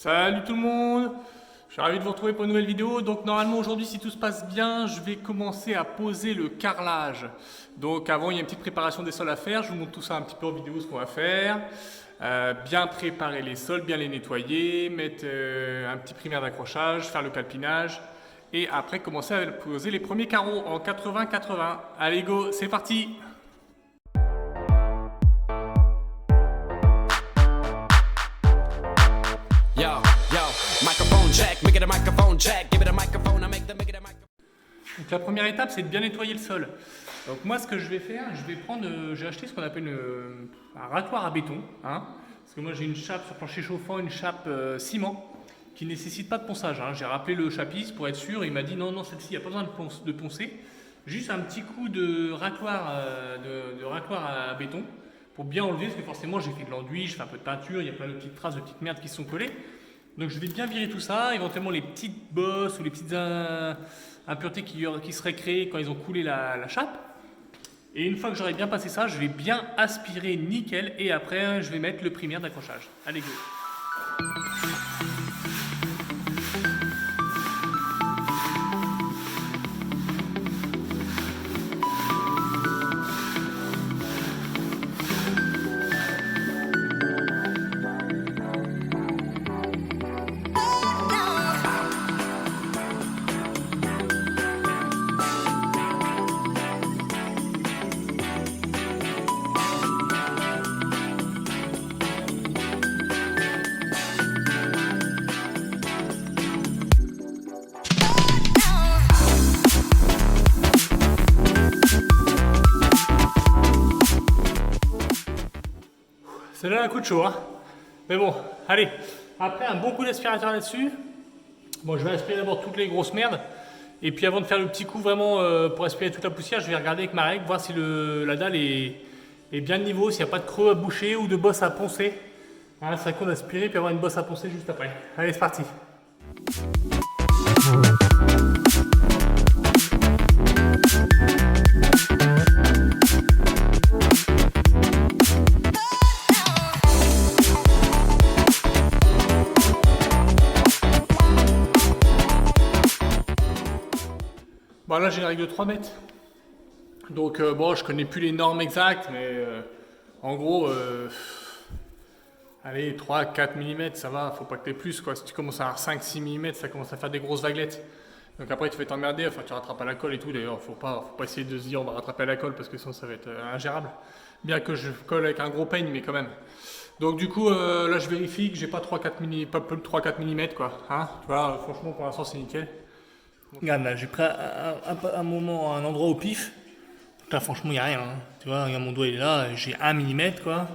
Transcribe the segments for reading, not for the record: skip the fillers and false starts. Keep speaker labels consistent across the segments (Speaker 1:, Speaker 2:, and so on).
Speaker 1: Salut tout le monde, je suis ravi de vous retrouver pour une nouvelle vidéo. Donc normalement aujourd'hui, si tout se passe bien, je vais commencer à poser le carrelage. Donc avant, il y a une petite préparation des sols à faire. Je vous montre tout ça un petit peu en vidéo, ce qu'on va faire. Bien préparer les sols, bien les nettoyer, mettre un petit primaire d'accrochage, faire le calpinage. Et après commencer à poser les premiers carreaux en 80-80. Allez go, c'est parti! Donc la première étape, c'est de bien nettoyer le sol. Donc moi, ce que je vais faire, je vais prendre, j'ai acheté ce qu'on appelle un racloir à béton, hein, parce que moi j'ai une chape sur plancher chauffant, une chape ciment, qui ne nécessite pas de ponçage. Hein. J'ai rappelé le chapiste pour être sûr, il m'a dit non, celle-ci, il n'y a pas besoin de poncer, juste un petit coup de racloir, de racloir à béton, pour bien enlever, parce que forcément j'ai fait de l'enduit, je fais un peu de peinture, il y a plein de petites traces de petites merdes qui se sont collées. Donc je vais bien virer tout ça, éventuellement les petites bosses ou les petites impuretés qui seraient créées quand ils ont coulé la chape. Et une fois que j'aurai bien passé ça, je vais bien aspirer nickel et après je vais mettre le primaire d'accrochage. Allez go! Ça donne un coup de chaud, hein. Mais bon, allez. Après un bon coup d'aspirateur là-dessus. Bon, je vais aspirer d'abord toutes les grosses merdes. Et puis avant de faire le petit coup vraiment pour aspirer toute la poussière, je vais regarder avec ma règle, voir si la dalle est bien de niveau, s'il n'y a pas de creux à boucher ou de bosse à poncer. Voilà, c'est con d'aspirer puis avoir une bosse à poncer juste après. Allez, c'est parti. Bon là j'ai une règle de 3 mètres. Donc bon, je connais plus les normes exactes, mais en gros, allez, 3-4 mm, ça va, faut pas que tu aies plus quoi. Si tu commences à avoir 5-6 mm, ça commence à faire des grosses vaguelettes. Donc après tu vas t'emmerder, enfin tu rattrapes à la colle et tout d'ailleurs, faut pas essayer de se dire on va rattraper à la colle parce que sinon ça va être ingérable. Bien que je colle avec un gros peigne, mais quand même. Donc du coup là je vérifie que j'ai pas 3-4 mm, pas plus de 3-4 mm quoi. Hein, tu vois, franchement pour l'instant c'est nickel. Regarde là, j'ai pris un moment, un endroit au pif. Là, franchement, il n'y a rien. Hein. Tu vois, regarde, mon doigt il est là, j'ai 1 mm quoi.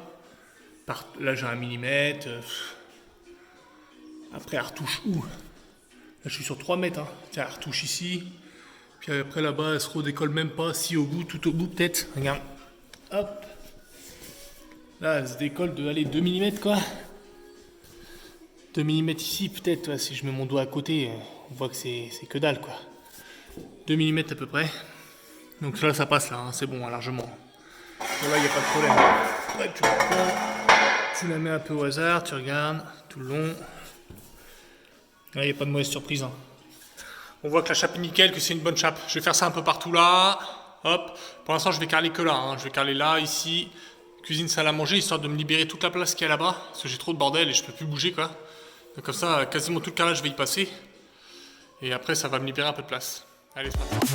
Speaker 1: Là, j'ai 1 mm. Après, elle retouche où? Là, je suis sur 3 mètres. Hein. Tiens, elle retouche ici. Puis après, là-bas, elle se redécolle même pas. Si, au bout, tout au bout, peut-être. Regarde. Hop. Là, elle se décolle de, allez, 2 mm quoi. 2 mm ici, peut-être. Ouais, si je mets mon doigt à côté, on voit que c'est que dalle quoi. 2 mm à peu près. Donc là ça passe là, hein, c'est bon hein, largement. Bon, là il n'y a pas de problème. Ouais, tu la prends, tu la mets un peu au hasard, tu regardes tout le long. Là il n'y a pas de mauvaise surprise. Hein. On voit que la chape est nickel, que c'est une bonne chape. Je vais faire ça un peu partout là. Hop. Pour l'instant je vais carreler que là. Hein. Je vais carreler là, ici. Cuisine, salle à manger, histoire de me libérer toute la place qu'il y a là-bas. Parce que j'ai trop de bordel et je peux plus bouger quoi. Donc comme ça, quasiment tout le carrelage je vais y passer. Et après ça va me libérer un peu de place. Allez, c'est parti.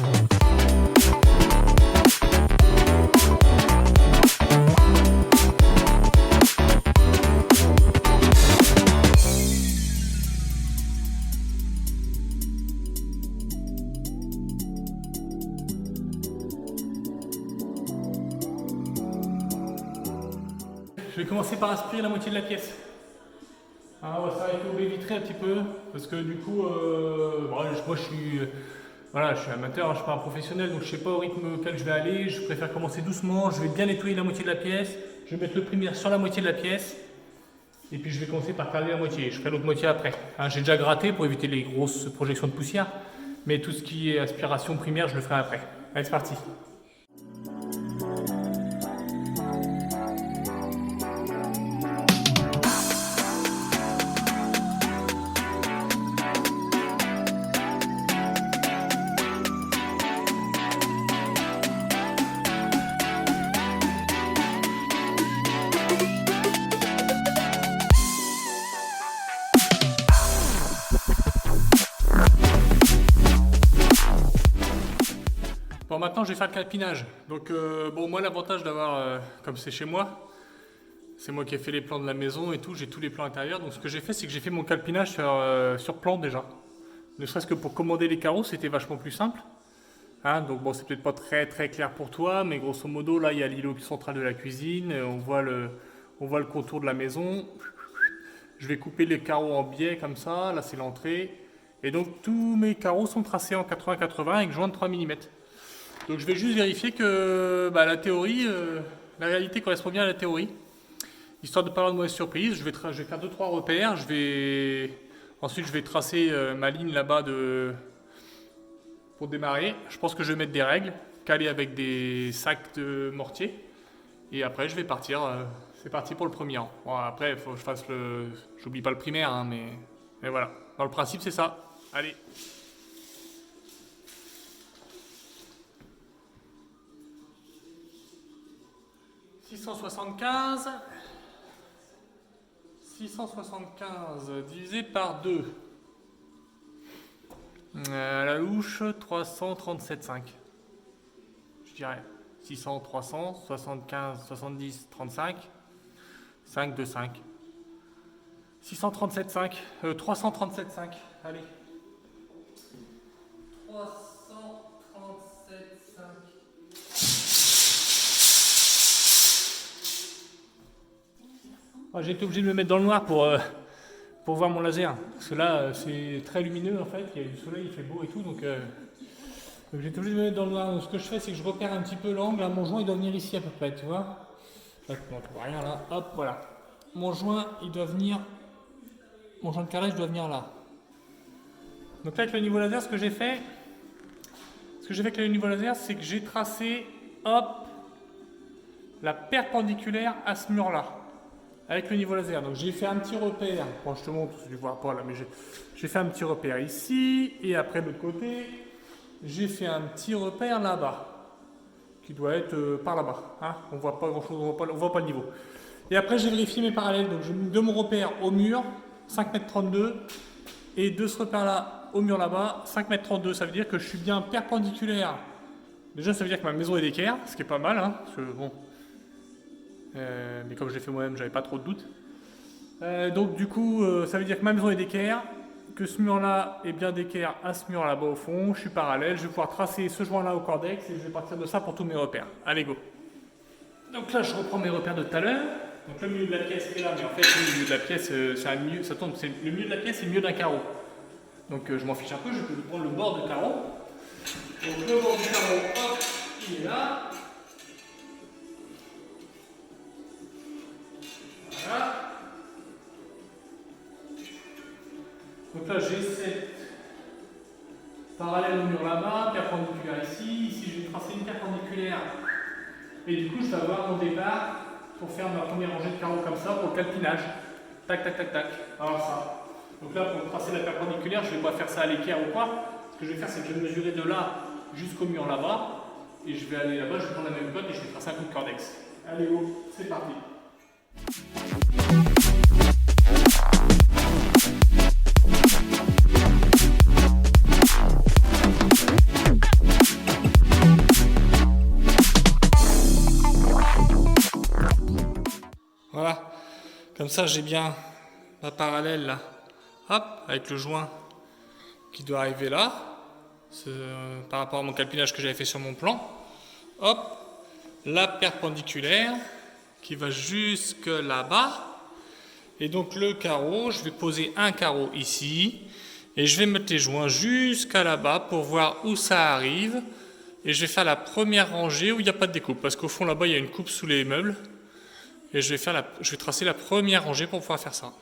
Speaker 1: Je vais commencer par aspirer la moitié de la pièce. Ah, on va s'arrêter au baie vitré un petit peu, parce que du coup, moi je suis amateur, hein, je suis pas un professionnel, donc je sais pas au rythme auquel je vais aller. Je préfère commencer doucement. Je vais bien nettoyer la moitié de la pièce. Je vais mettre le primaire sur la moitié de la pièce. Et puis je vais commencer par carreler la moitié. Je ferai l'autre moitié après. Hein, j'ai déjà gratté pour éviter les grosses projections de poussière. Mais tout ce qui est aspiration primaire, je le ferai après. Allez, c'est parti. maintenant je vais faire le calpinage. Donc bon, moi l'avantage d'avoir, comme c'est chez moi, c'est moi qui ai fait les plans de la maison et tout, j'ai tous les plans intérieurs. Donc ce que j'ai fait, c'est que j'ai fait mon calpinage sur plan déjà. Ne serait-ce que pour commander les carreaux, c'était vachement plus simple. Hein, donc bon, c'est peut-être pas très très clair pour toi, mais grosso modo, là, il y a l'îlot central de la cuisine, on voit le contour de la maison. Je vais couper les carreaux en biais comme ça, là c'est l'entrée. Et donc tous mes carreaux sont tracés en 80-80 avec joint de 3 mm. Donc je vais juste vérifier que la théorie, la réalité correspond bien à la théorie. Histoire de ne pas avoir de mauvaise surprise, je vais faire 2-3 repères. Ensuite je vais tracer ma ligne là-bas pour démarrer. Je pense que je vais mettre des règles, calées avec des sacs de mortier. Et après je vais partir. C'est parti pour le premier rang. Bon, après il faut que je fasse j'oublie pas le primaire, hein, mais voilà. Dans le principe c'est ça. Allez. « 675 divisé par 2. À la louche, 337,5. Je dirais 600, 300, 75, 70, 35, 5, 2, 5. 637,5. 337,5. Allez. 337,5. J'ai été obligé de me mettre dans le noir pour voir mon laser. Parce que là, c'est très lumineux en fait. Il y a du soleil, il fait beau et tout. Donc j'ai été obligé de me mettre dans le noir. Donc, ce que je fais, c'est que je repère un petit peu l'angle. Mon joint, il doit venir ici à peu près, tu vois. Hop, on ne trouve rien là. Hop, voilà. Mon joint, il doit venir. Mon joint de carrelage doit venir là. Donc là, avec le niveau laser, ce que j'ai fait avec le niveau laser, c'est que j'ai tracé, hop, la perpendiculaire à ce mur-là. Avec le niveau laser. Donc j'ai fait un petit repère. Bon, je te montre, tu ne vois pas là, mais j'ai fait un petit repère ici. Et après, de l'autre côté, j'ai fait un petit repère là-bas. Qui doit être par là-bas. Hein, on ne voit pas grand-chose, on voit pas le niveau. Et après, j'ai vérifié mes parallèles. Donc j'ai mis de mon repère au mur, 5,32 m. Et de ce repère-là au mur là-bas, 5,32 m. Ça veut dire que je suis bien perpendiculaire. Déjà, ça veut dire que ma maison est d'équerre, ce qui est pas mal. Hein, parce que bon. Mais comme je l'ai fait moi-même, j'avais pas trop de doutes. Donc du coup, ça veut dire que ma maison est d'équerre, que ce mur-là est bien d'équerre à ce mur là-bas au fond, je suis parallèle, je vais pouvoir tracer ce joint-là au cordex et je vais partir de ça pour tous mes repères. Allez, go. Donc là, je reprends mes repères de tout à l'heure. Donc le milieu de la pièce est là, mais en fait, le milieu de la pièce, c'est un milieu, ça tombe, le milieu de la pièce, c'est le milieu d'un carreau. Donc je m'en fiche un peu, je peux prendre le bord du carreau. Donc le bord du carreau, hop, il est là. Voilà. Donc là j'ai cette parallèle au mur là-bas, perpendiculaire ici. Ici je vais tracer une perpendiculaire. Et du coup je vais avoir mon départ pour faire ma première rangée de carreaux comme ça pour le calpinage. Tac, tac, tac, tac. Alors ça. Donc là pour tracer la perpendiculaire, je ne vais pas faire ça à l'équerre ou quoi. Ce que je vais faire c'est que je vais mesurer de là jusqu'au mur là-bas. Et je vais aller là-bas, je vais prendre la même cote et je vais tracer un coup de cordex. Allez go, c'est parti. Voilà, comme ça j'ai bien ma parallèle là, hop, avec le joint qui doit arriver là, par rapport à mon calpinage que j'avais fait sur mon plan, hop, la perpendiculaire qui va jusque là-bas, et donc le carreau, je vais poser un carreau ici, et je vais mettre les joints jusqu'à là-bas pour voir où ça arrive, et je vais faire la première rangée où il n'y a pas de découpe, parce qu'au fond là-bas il y a une coupe sous les meubles, et je vais tracer la première rangée pour pouvoir faire ça.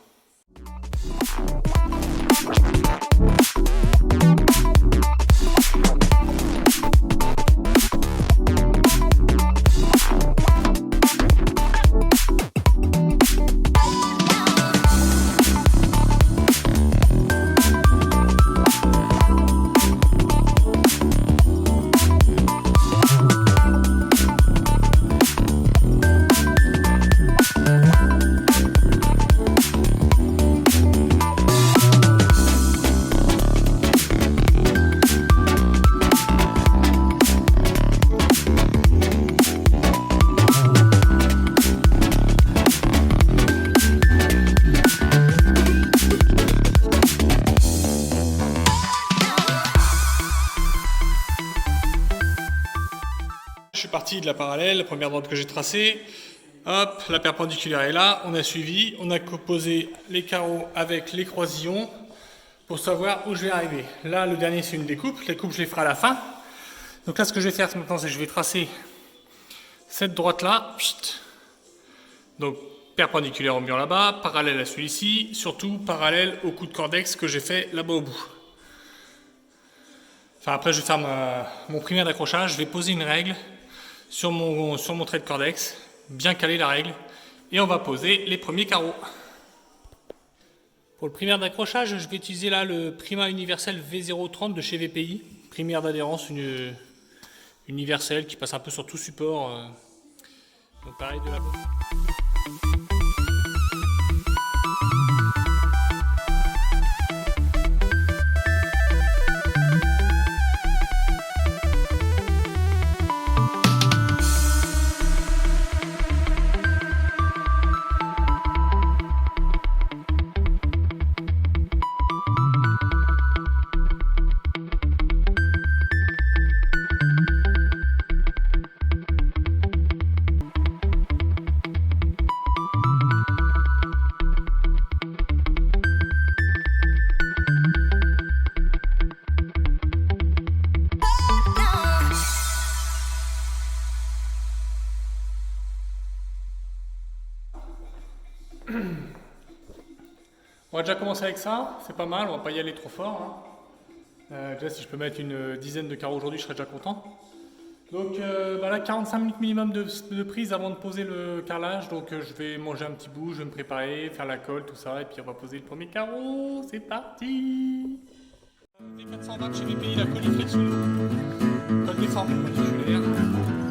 Speaker 1: partie de la parallèle, la première droite que j'ai tracée. Hop, la perpendiculaire est là, on a suivi, on a posé les carreaux avec les croisillons pour savoir où je vais arriver. Là, le dernier, c'est une découpe. Les coupes, je les ferai à la fin. Donc là, ce que je vais faire maintenant, c'est que je vais tracer cette droite-là. Donc, perpendiculaire au mur là-bas, parallèle à celui-ci, surtout parallèle au coup de cordex que j'ai fait là-bas au bout. Enfin, après, je vais faire mon primaire d'accrochage. Je vais poser une règle sur mon trait de cordex, bien caler la règle, et on va poser les premiers carreaux. Pour le primaire d'accrochage, je vais utiliser là le Prima Universel V030 de chez VPI. Primaire d'adhérence universelle qui passe un peu sur tout support. Donc pareil de la boîte. On va déjà commencer avec ça, c'est pas mal, on va pas y aller trop fort. Déjà si je peux mettre une dizaine de carreaux aujourd'hui, je serais déjà content. Donc là 45 minutes minimum de prise avant de poser le carrelage, donc je vais manger un petit bout, je vais me préparer, faire la colle, tout ça, et puis on va poser le premier carreau, c'est parti. V420 chez VPI, la colle est flexible, colle déformée perpendiculaire.